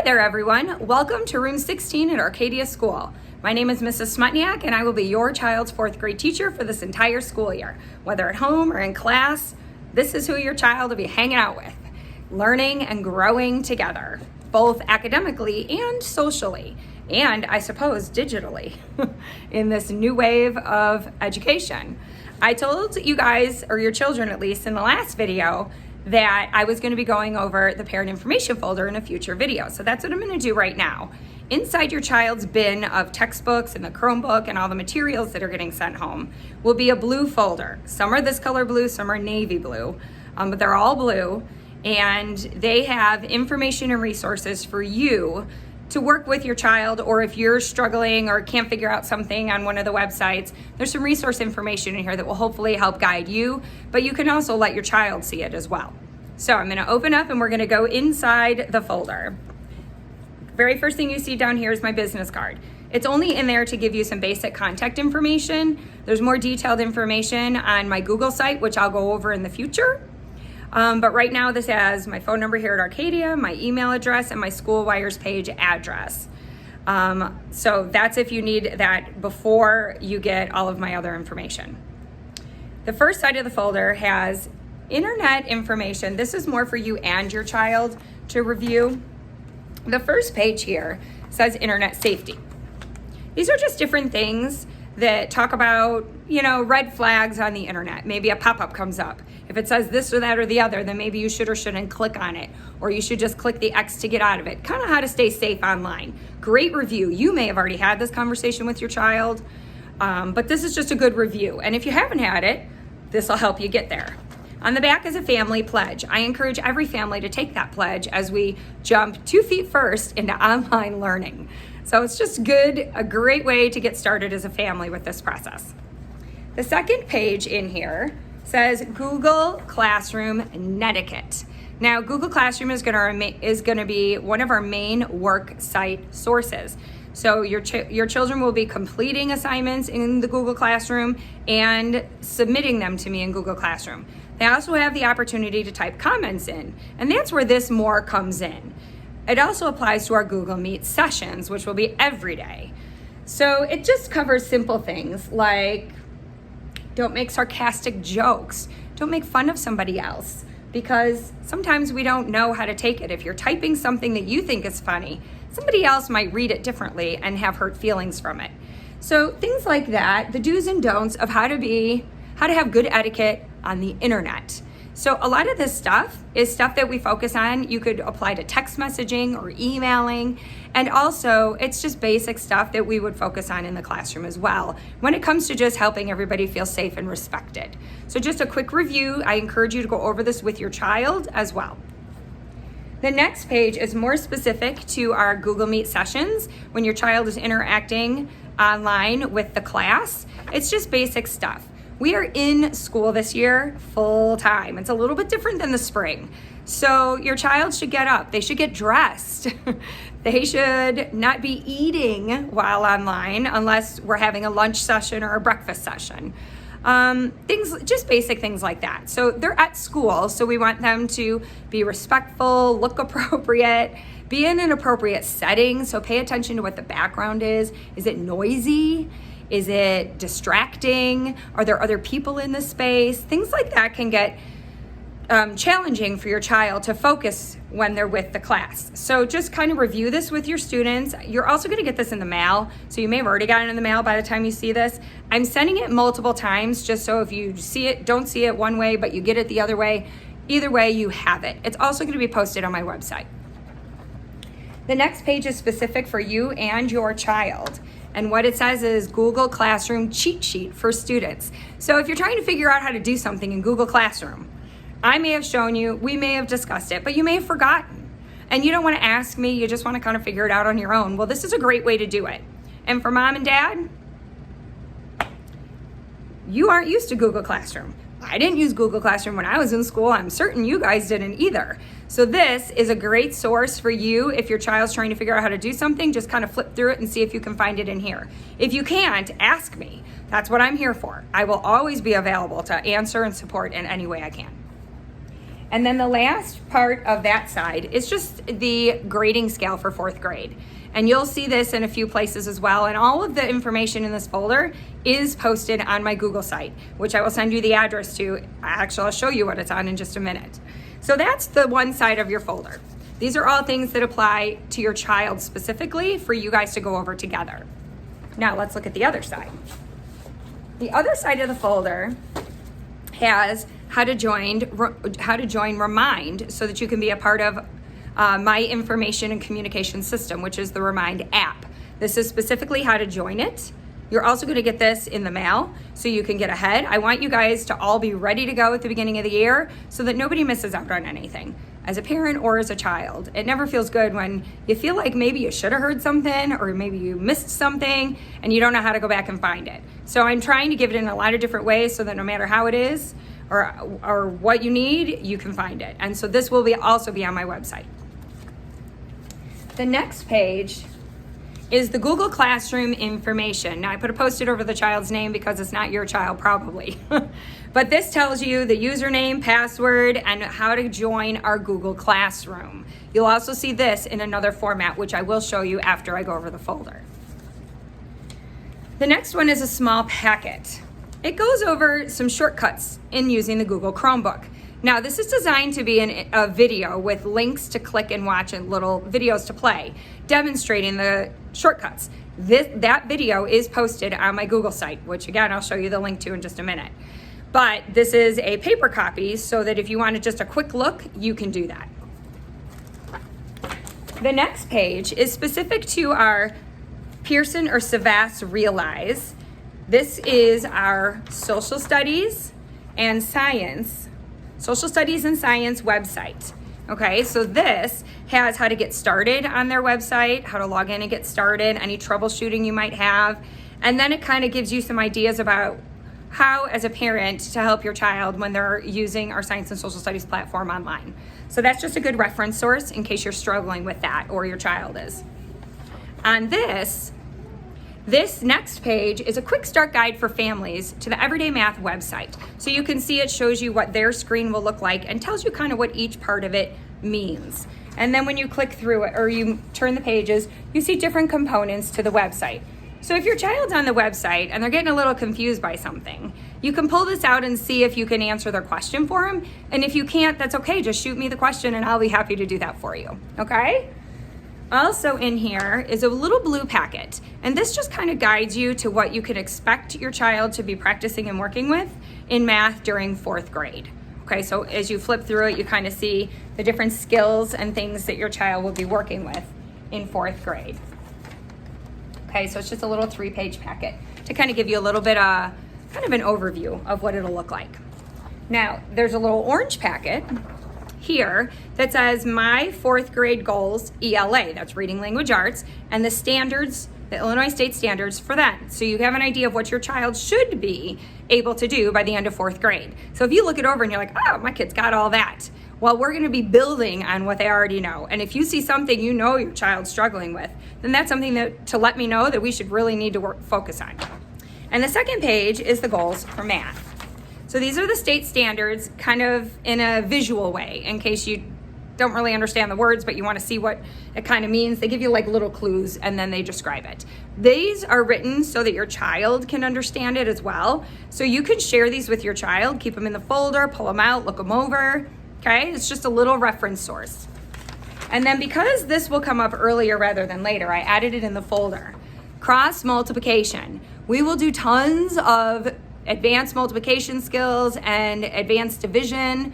there, everyone. Welcome to room 16 at Arcadia School. My name is Mrs. Smutniak, and I will be your child's fourth grade teacher for this entire school year. Whether at home or in class, this is who your child will be hanging out with, learning and growing together, both academically and socially, and I suppose digitally, in this new wave of education. I told you guys, or your children at least, in the last video, that I was going to be going over the parent information folder in a future video. So that's what I'm going to do right now. Inside your child's bin of textbooks and the Chromebook and all the materials that are getting sent home will be a blue folder. Some are this color blue, some are navy blue, but they're all blue. And they have information and resources for you to work with your child, or if you're struggling or can't figure out something on one of the websites, there's some resource information in here that will hopefully help guide you, but you can also let your child see it as well. So I'm gonna open up and we're gonna go inside the folder. Very first thing you see down here is my business card. It's only in there to give you some basic contact information. There's more detailed information on my Google site, which I'll go over in the future. But right now this has my phone number here at Arcadia, my email address, and my School Wires page address. So that's if you need that before you get all of my other information. The first side of the folder has internet information. This is more for you and your child to review. The first page here says internet safety. These are just different things that talk about, red flags on the internet. Maybe a pop-up comes up. If it says this or that or the other, then maybe you should or shouldn't click on it, or you should just click the X to get out of it. Kind of how to stay safe online. Great review. You may have already had this conversation with your child, but this is just a good review. And if you haven't had it, this will help you get there. On the back is a family pledge. I encourage every family to take that pledge as we jump 2 feet first into online learning. So it's just a great way to get started as a family with this process. The second page in here says Google Classroom Netiquette. Now, Google Classroom is going to be one of our main work site sources. So your children will be completing assignments in the Google Classroom and submitting them to me in Google Classroom. They also have the opportunity to type comments in, and that's where this more comes in. It also applies to our Google Meet sessions, which will be every day. So it just covers simple things like don't make sarcastic jokes, don't make fun of somebody else, because sometimes we don't know how to take it. If you're typing something that you think is funny, somebody else might read it differently and have hurt feelings from it. So things like that, the do's and don'ts of how to have good etiquette on the internet. So a lot of this stuff is stuff that we focus on. You could apply to text messaging or emailing. And also it's just basic stuff that we would focus on in the classroom as well when it comes to just helping everybody feel safe and respected. So just a quick review. I encourage you to go over this with your child as well. The next page is more specific to our Google Meet sessions when your child is interacting online with the class. It's just basic stuff. We are in school this year full time. It's a little bit different than the spring. So your child should get up. They should get dressed. They should not be eating while online unless we're having a lunch session or a breakfast session. Just basic things like that. So they're at school, so we want them to be respectful, look appropriate, be in an appropriate setting. So pay attention to what the background is. Is it noisy? Is it distracting? Are there other people in the space? Things like that can get challenging for your child to focus when they're with the class. So just kind of review this with your students. You're also going to get this in the mail. So you may have already gotten it in the mail by the time you see this. I'm sending it multiple times just so if you don't see it one way, but you get it the other way, either way you have it. It's also going to be posted on my website. The next page is specific for you and your child. And what it says is Google Classroom cheat sheet for students. So if you're trying to figure out how to do something in Google Classroom, I may have shown you, we may have discussed it, but you may have forgotten. And you don't want to ask me, you just want to kind of figure it out on your own. Well, this is a great way to do it. And for mom and dad, you aren't used to Google Classroom. I didn't use Google Classroom when I was in school. I'm certain you guys didn't either. So this is a great source for you if your child's trying to figure out how to do something. Just kind of flip through it and see if you can find it in here. If you can't, ask me. That's what I'm here for. I will always be available to answer and support in any way I can. And then the last part of that side is just the grading scale for 4th grade. And you'll see this in a few places as well. And all of the information in this folder is posted on my Google site, which I will send you the address to. Actually, I'll show you what it's on in just a minute. So that's the one side of your folder. These are all things that apply to your child specifically for you guys to go over together. Now let's look at the other side. The other side of the folder has how to join Remind so that you can be a part of my information and communication system, which is the Remind app. This is specifically how to join it. You're also going to get this in the mail so you can get ahead. I want you guys to all be ready to go at the beginning of the year so that nobody misses out on anything, as a parent or as a child. It never feels good when you feel like maybe you should have heard something or maybe you missed something and you don't know how to go back and find it. So I'm trying to give it in a lot of different ways so that no matter how it is or what you need, you can find it. And so this will also be on my website. The next page is the Google Classroom information. Now I put a post-it over the child's name because it's not your child probably. But this tells you the username, password, and how to join our Google Classroom. You'll also see this in another format, which I will show you after I go over the folder. The next one is a small packet. It goes over some shortcuts in using the Google Chromebook. Now, this is designed to be a video with links to click and watch and little videos to play, demonstrating the shortcuts. That video is posted on my Google site, which again, I'll show you the link to in just a minute. But this is a paper copy so that if you wanted just a quick look, you can do that. The next page is specific to our Pearson or Savas Realize. This is our social studies and science website. Okay, so this has how to get started on their website, how to log in and get started, any troubleshooting you might have, and then it kind of gives you some ideas about how, as a parent, to help your child when they're using our science and social studies platform online. So that's just a good reference source in case you're struggling with that or your child is. On this next page is a quick start guide for families to the Everyday Math website. So you can see it shows you what their screen will look like and tells you kind of what each part of it means. And then when you click through it or you turn the pages, you see different components to the website. So if your child's on the website and they're getting a little confused by something, you can pull this out and see if you can answer their question for them. And if you can't, that's okay. Just shoot me the question and I'll be happy to do that for you. Okay? Also in here is a little blue packet, and this just kind of guides you to what you can expect your child to be practicing and working with in math during 4th grade. Okay, so as you flip through it, you kind of see the different skills and things that your child will be working with in 4th grade. Okay, so it's just a little 3-page packet to kind of give you a little bit of kind of an overview of what it'll look like. Now, there's a little orange packet here that says my 4th grade goals, ELA, that's reading language arts, and the standards, the Illinois state standards for that. So you have an idea of what your child should be able to do by the end of 4th grade. So if you look it over and you're like, oh, my kid's got all that. Well, we're going to be building on what they already know. And if you see something you know your child's struggling with, then that's something to let me know that we should really need to focus on. And the second page is the goals for math. So these are the state standards kind of in a visual way in case you don't really understand the words, but you want to see what it kind of means. They give you like little clues and then they describe it. These are written so that your child can understand it as well. So you could share these with your child, keep them in the folder, pull them out, look them over. Okay, it's just a little reference source. And then because this will come up earlier rather than later, I added it in the folder. Cross multiplication. We will do tons of advanced multiplication skills and advanced division.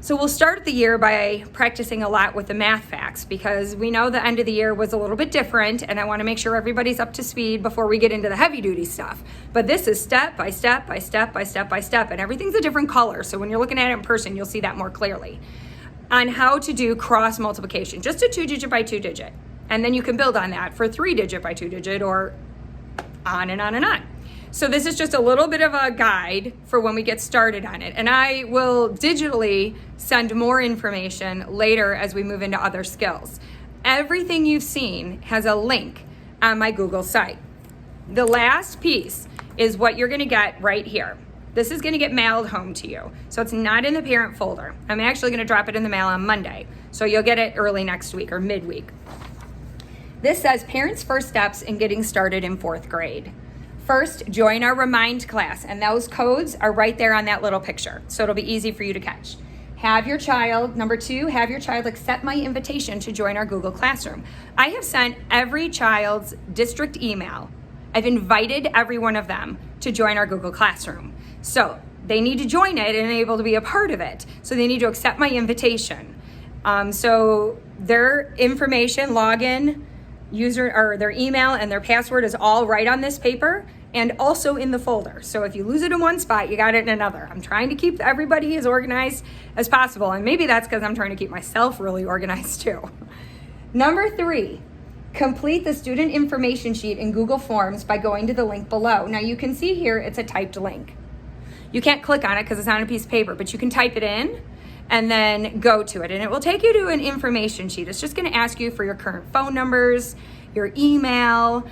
So we'll start the year by practicing a lot with the math facts because we know the end of the year was a little bit different and I want to make sure everybody's up to speed before we get into the heavy duty stuff. But this is step by step by step by step by step, and everything's a different color. So when you're looking at it in person, you'll see that more clearly on how to do cross multiplication, just a 2-digit by 2-digit. And then you can build on that for 3-digit by 2-digit or on and on and on. So this is just a little bit of a guide for when we get started on it. And I will digitally send more information later as we move into other skills. Everything you've seen has a link on my Google site. The last piece is what you're going to get right here. This is going to get mailed home to you. So it's not in the parent folder. I'm actually going to drop it in the mail on Monday. So you'll get it early next week or midweek. This says Parents' First Steps in Getting Started in 4th grade. First, join our Remind class, and those codes are right there on that little picture. So it'll be easy for you to catch. Number 2, have your child accept my invitation to join our Google Classroom. I have sent every child's district email. I've invited every one of them to join our Google Classroom. So they need to join it and able to be a part of it. So they need to accept my invitation. So their information, login, user, or their email and their password is all right on this paper and also in the folder. So if you lose it in one spot, you got it in another. I'm trying to keep everybody as organized as possible. And maybe that's because I'm trying to keep myself really organized too. Number 3, complete the student information sheet in Google Forms by going to the link below. Now you can see here, it's a typed link. You can't click on it because it's on a piece of paper, but you can type it in and then go to it. And it will take you to an information sheet. It's just gonna ask you for your current phone numbers, your email,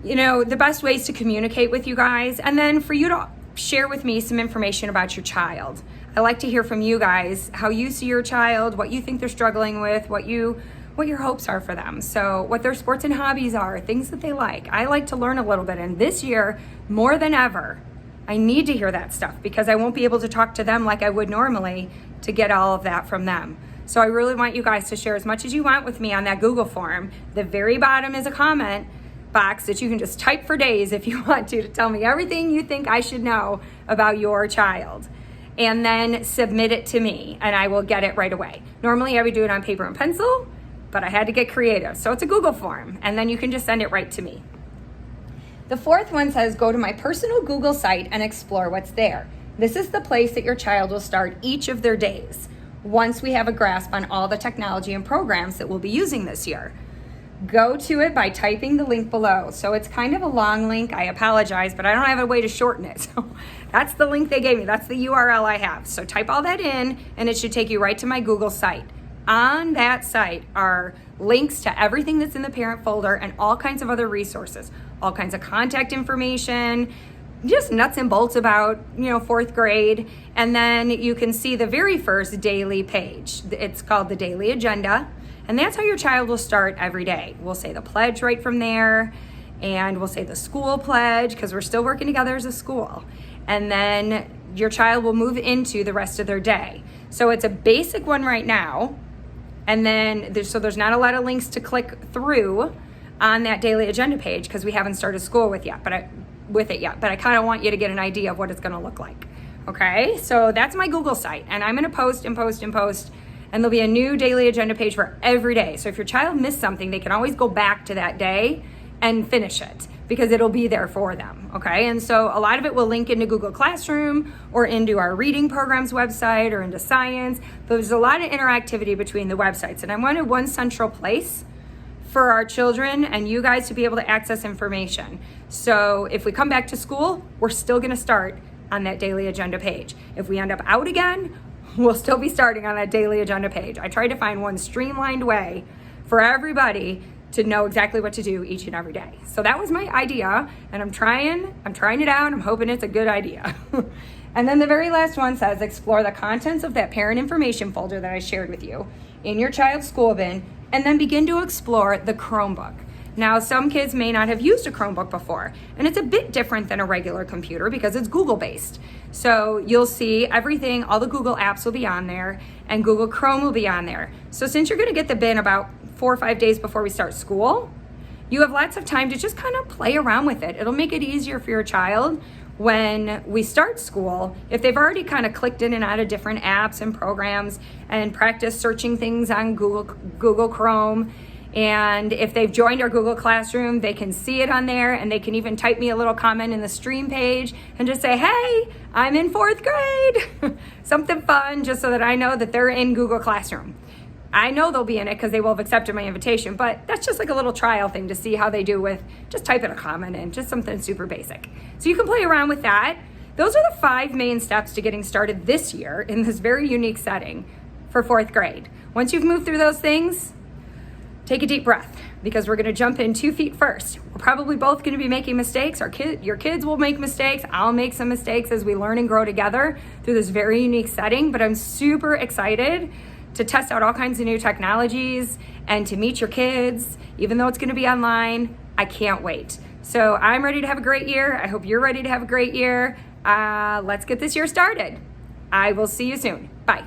the best ways to communicate with you guys, and then for you to share with me some information about your child. I like to hear from you guys, how you see your child, what you think they're struggling with, what your hopes are for them. So what their sports and hobbies are, things that they like. I like to learn a little bit, and this year, more than ever, I need to hear that stuff because I won't be able to talk to them like I would normally to get all of that from them. So I really want you guys to share as much as you want with me on that Google form. The very bottom is a comment box that you can just type for days if you want to tell me everything you think I should know about your child. And then submit it to me and I will get it right away. Normally I would do it on paper and pencil, but I had to get creative. So it's a Google form and then you can just send it right to me. The 4th one says, go to my personal Google site and explore what's there. This is the place that your child will start each of their days once we have a grasp on all the technology and programs that we'll be using this year. Go to it by typing the link below. So it's kind of a long link. I apologize, but I don't have a way to shorten it. So that's the link they gave me. That's the URL I have. So type all that in and it should take you right to my Google site. On that site are links to everything that's in the parent folder and all kinds of other resources, all kinds of contact information, just nuts and bolts about, 4th grade. And then you can see the very first daily page. It's called the Daily Agenda. And that's how your child will start every day. We'll say the pledge right from there. And we'll say the school pledge because we're still working together as a school. And then your child will move into the rest of their day. So it's a basic one right now. And then there's not a lot of links to click through on that daily agenda page because we haven't started school with it yet. But I kind of want you to get an idea of what it's going to look like. Okay, so that's my Google site, and I'm going to post, and there'll be a new daily agenda page for every day. So if your child missed something, they can always go back to that day and finish it because it'll be there for them. Okay, and so a lot of it will link into Google Classroom or into our reading programs website or into science. But there's a lot of interactivity between the websites, and I wanted one central place for our children and you guys to be able to access information. So if we come back to school, we're still going to start on that daily agenda page. If we end up out again, we'll still be starting on that daily agenda page. I tried to find one streamlined way for everybody to know exactly what to do each and every day. So that was my idea, and I'm trying it out. I'm hoping it's a good idea. And then the very last one says, explore the contents of that parent information folder that I shared with you in your child's school bin, and then begin to explore the Chromebook. Now, some kids may not have used a Chromebook before, and it's a bit different than a regular computer because it's Google-based. So you'll see everything, all the Google apps will be on there, and Google Chrome will be on there. So since you're gonna get the bin about 4 or 5 days before we start school, you have lots of time to just kind of play around with it. It'll make it easier for your child when we start school, if they've already kind of clicked in and out of different apps and programs and practiced searching things on Google Chrome. And if they've joined our Google Classroom, they can see it on there, and they can even type me a little comment in the stream page and just say, hey, I'm in 4th grade. Something fun, just so that I know that they're in Google Classroom. I know they'll be in it because they will have accepted my invitation, but that's just like a little trial thing to see how they do with just typing a comment in, just something super basic. So you can play around with that. Those are the 5 main steps to getting started this year in this very unique setting for 4th grade. Once you've moved through those things, take a deep breath, because we're going to jump in 2 feet first. We're probably both going to be making mistakes. Your kids will make mistakes. I'll make some mistakes as we learn and grow together through this very unique setting, but I'm super excited to test out all kinds of new technologies and to meet your kids, even though it's going to be online. I can't wait. So I'm ready to have a great year. I hope you're ready to have a great year. Let's get this year started. I will see you soon. Bye.